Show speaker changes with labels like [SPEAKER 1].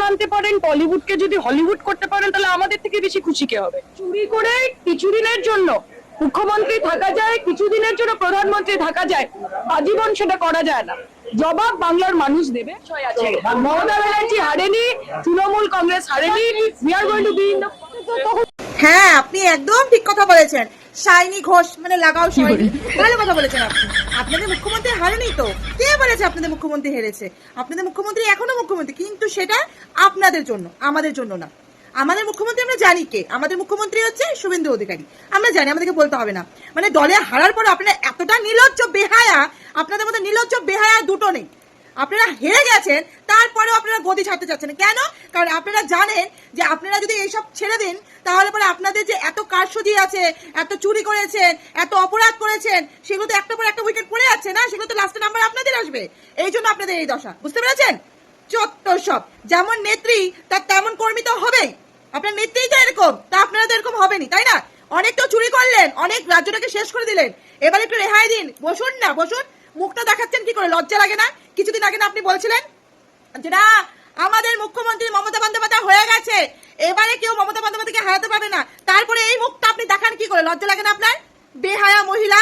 [SPEAKER 1] আনতে পারেন, টলিউডকে যদি হলিউড করতে পারেন, তাহলে আমাদের থেকে বেশি খুশি কে হবে? চুরি করে কিছুদিনের জন্য মুখ্যমন্ত্রী থাকা যায়, কিছুদিনের জন্য প্রধানমন্ত্রী থাকা যায়, আজীবন সেটা করা যায় না। জবাব বাংলার মানুষ দেবে। মমতা ব্যানার্জি হারেনি, তৃণমূল কংগ্রেস হারেনি। We are going to be in the.
[SPEAKER 2] হ্যাঁ, আপনি একদম ঠিক কথা বলেছেন। শাইনি ঘোষ মানে লাগাও শাইনি, ভালো কথা বলেছেন আপনি। আপনাদের মুখ্যমন্ত্রী হারেনি তো, কে বলেছে আপনাদের মুখ্যমন্ত্রী হেরেছে? আপনাদের মুখ্যমন্ত্রী এখনো মুখ্যমন্ত্রী, কিন্তু সেটা আপনাদের জন্য, আমাদের জন্য না। আমাদের মুখ্যমন্ত্রী আমরা জানি কে, আমাদের মুখ্যমন্ত্রী হচ্ছে শুভেন্দু অধিকারী। আমরা জানি, আমাদেরকে বলতে হবে না। মানে দলে হারার পর আপনারা এতটা নির্লজ্জ বেহায়া, আপনাদের মধ্যে নির্লজ্জ বেহায়া দুটো নেই। আপনারা হেরে গেছেন, তারপরেও আপনারা গদি ছাড়তে চাচ্ছেন কেন? কারণ আপনারা জানেন যে আপনারা যদি এইসব ছেড়ে দিন, তাহলে পরে আপনাদের যে এত কারসাজি আছে, এত চুরি করেছেন, এত অপরাধ করেছেন, সেগুলো তো একটা পর একটা উইকেট পড়ে যাচ্ছে না, সেগুলো তো লাস্টে নাম্বার আপনাদের আসবে। এই জন্য আপনাদের এই দশা, বুঝতে পেরেছেন? চত্বর সব। যেমন নেত্রী তার তেমন কর্মী তো হবেই। আপনার নেত্রীই তো এরকম, তা আপনারা তো এরকম হবেনি, তাই না? অনেক তো চুরি করলেন, অনেক রাজ্যটাকে শেষ করে দিলেন, এবার একটু রেহাই দিন। বসুন না, বসুন। মুখটা দেখাচ্ছেন কি করে? লজ্জা লাগে না? কিছুদিন আগে না আপনি বলছিলেন যে না, আমাদের মুখ্যমন্ত্রী মমতা বন্দ্যোপাধ্যায় হয়ে গেছে, এবারে কেউ মমতা বন্দ্যোপাধ্যায়কে হারাতে পারবে না। তারপরে এই মুখটা আপনি দেখান কি করে? লজ্জা লাগে না আপনার? বেহায়া মহিলা।